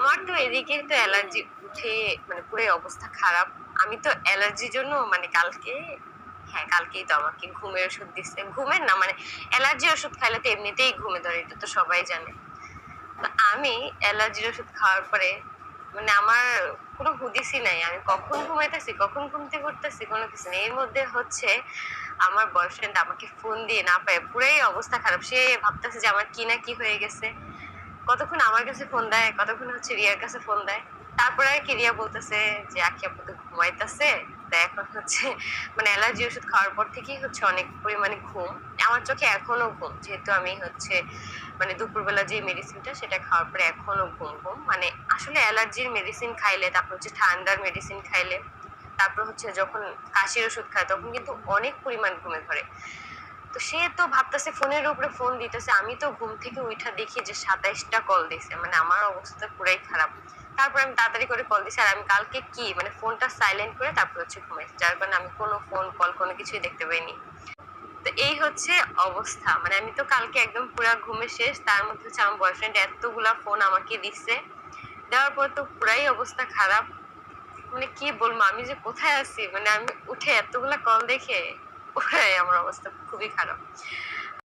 আমার তো এদিকে তো অ্যালার্জি উঠে মানে পুরাই অবস্থা খারাপ। আমি তো অ্যালার্জির জন্য মানে কালকে, হ্যাঁ কালকেই তো আমাকে ঘুমের ওষুধ দিচ্ছে। ঘুমের না মানে অ্যালার্জির ওষুধ খাইলে তো এমনিতেই ঘুমে ধরে, এটা তো সবাই জানে। তো আমি অ্যালার্জির ওষুধ খাওয়ার পরে মানে আমার কোনো হুদিসই নাই। আমি কখন ঘুমাইতেছি, কখন ঘুম থেকে উঠতেছি কোনো কিছু নেই। এর মধ্যে হচ্ছে আমার বয়ফ্রেন্ড আমাকে ফোন দিয়ে না পায় পুরাই অবস্থা খারাপ। সে ভাবতেছে যে আমার কি না কি হয়ে গেছে। কতক্ষণ আমার কাছে ফোন দেয়, কতক্ষণ হচ্ছে রিয়ার কাছে ফোন দেয়। তারপরে আর কি রিয়া বলতেছে যে আখি আপু তো ঘুমাইতেছে। তা এখন হচ্ছে মানে অ্যালার্জি ওষুধ খাওয়ার পর থেকেই হচ্ছে অনেক পরিমাণে ঘুম। আমার চোখে এখনো ঘুম, যেহেতু আমি হচ্ছে মানে দুপুরবেলা যে মেডিসিনটা সেটা খাওয়ার পরে এখনো ঘুম ঘুম। মানে আসলে অ্যালার্জির মেডিসিন খাইলে, তারপর হচ্ছে ঠান্ডার মেডিসিন খাইলে, তারপর হচ্ছে যখন কাশির ওষুধ খায় তখন কিন্তু অনেক পরিমাণ ঘুমে ধরে। তো সে তো ভাবতেছে ফোনের উপরে ফোন দিতেছে, আমি তো ঘুম থেকে উঠা দেখি যে 27টা কল দিছে, মানে আমার অবস্থা পুরাই খারাপ। তারপর আমি তাড়াতাড়ি করে কল দিছি, আর আমি কালকে কি মানে ফোনটা সাইলেন্ট করে তারপর হচ্ছে ঘুমাইছি, যার কারণে আমি কোনো ফোন কল কোনো কিছুই দেখতে পাইনি। তো এই হচ্ছে অবস্থা, মানে আমি তো কালকে একদম পুরা ঘুমে শেষ। তার মধ্যে হচ্ছে আমার বয়ফ্রেন্ড এতগুলা ফোন আমাকে দিচ্ছে, দেওয়ার পর তো পুরাই অবস্থা খারাপ। মানে কি বলবো আমি যে কোথায় আছি, মানে আমি উঠে এতগুলা কল দেখে পুরাই আমার অবস্থা খুবই খারাপ।